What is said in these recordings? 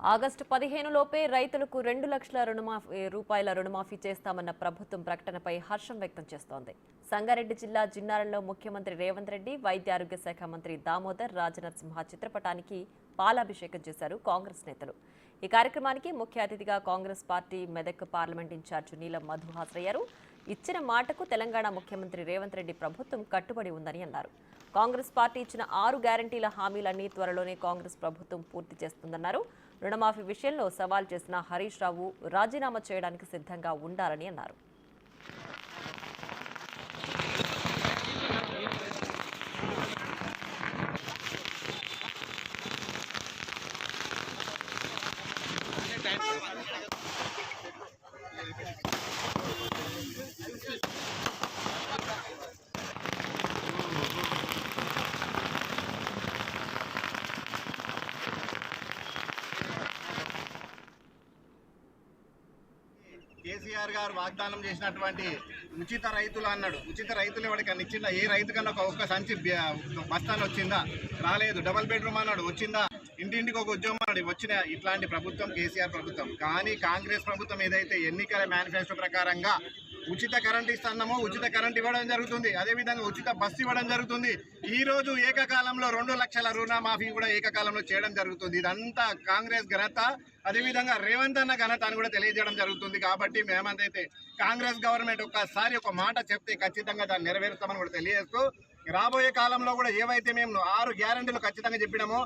August 15 లోపే రైతులకు 2 లక్షల రూపాయల రుణమాఫీ చేస్తామన్న ప్రభుత్వం ప్రకటనపై హర్షం వ్యక్తం చేస్తోంది. సంగారెడ్డి జిల్లా జిన్నారంలో ముఖ్యమంత్రి రేవంత్ రెడ్డి, వైద్య ఆరోగ్య శాఖ మంత్రి దామోదర్ రాజనరసింహ చిత్రపటానికి పాలాభిషేకం చేశారు కాంగ్రెస్ నేతలు. ఈ కార్యక్రమానికి ముఖ్య అతిథిగా Congress party Medak parliament incharge Neelam Madhu హాజరయ్యారు. ఇచ్చిన మాటకు తెలంగాణ ముఖ్యమంత్రి రేవంత్ రెడ్డి ప్రభుత్వం కట్టుబడి ఉందని అన్నారు. కాంగ్రెస్ పార్టీ ఇచ్చిన 6 గ్యారంటీల హామీలన్నీ త్వరలోనే కాంగ్రెస్ ప్రభుత్వం పూర్తి చేస్తుందన్నారు. రుణమాఫీ విషయంలో సవాల్ చేసిన హరీష్ రావు రాజీనామా చేయడానికి సిద్ధంగా ఉండాలని అన్నారు. కేసీఆర్ గారు వాగ్దానం చేసినటువంటి ఉచిత రైతులు అన్నాడు. ఉచిత రైతులు ఎవరికన్నా ఇచ్చిందా? ఏ రైతు కన్నా ఒక్క సంచి బస్తాను వచ్చిందా? రాలేదు. డబుల్ బెడ్రూమ్ అన్నాడు, వచ్చిందా? ఇంటింటికి ఒక ఉద్యోగం అన్నాడు, వచ్చిన. ఇట్లాంటి ప్రభుత్వం కేసీఆర్ ప్రభుత్వం. కానీ కాంగ్రెస్ ప్రభుత్వం ఏదైతే ఎన్నికల మేనిఫెస్టో ప్రకారంగా ఉచిత కరెంట్ ఇస్తున్నామో ఉచిత కరెంట్ ఇవ్వడం జరుగుతుంది, అదేవిధంగా ఉచిత బస్సు ఇవ్వడం జరుగుతుంది. ఈ రోజు ఏకకాలంలో 2 లక్షల రుణమాఫీ కూడా ఏకకాలంలో చేయడం జరుగుతుంది. ఇదంతా కాంగ్రెస్ ఘనత, అదేవిధంగా రేవంత్ అన్న ఘనత అని కూడా తెలియజేయడం జరుగుతుంది. కాబట్టి మేమంతైతే కాంగ్రెస్ గవర్నమెంట్ ఒక్కసారి ఒక మాట చెప్తే ఖచ్చితంగా దాన్ని నెరవేరుస్తామని కూడా తెలియజేస్తూ, రాబోయే కాలంలో కూడా ఏవైతే మేము 6 గ్యారంటీలు ఖచ్చితంగా చెప్పినామో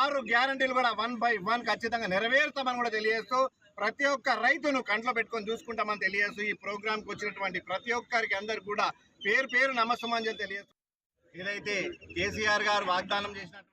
6 గ్యారంటీలు కూడా 1 by 1 ఖచ్చితంగా నెరవేరుస్తామని కూడా తెలియజేస్తూ, ప్రతి ఒక్క రైతును కంట్లో పెట్టుకొని చూసుకుంటామని తెలియజేస్తూ, ఈ ప్రోగ్రాంకి వచ్చినటువంటి ప్రతి ఒక్కరికి అందరు కూడా పేరు పేరు నమస్సమాంజలి తెలియజేస్తూ, ఏదైతే కేసీఆర్ గారు వాగ్దానం చేసినట్టు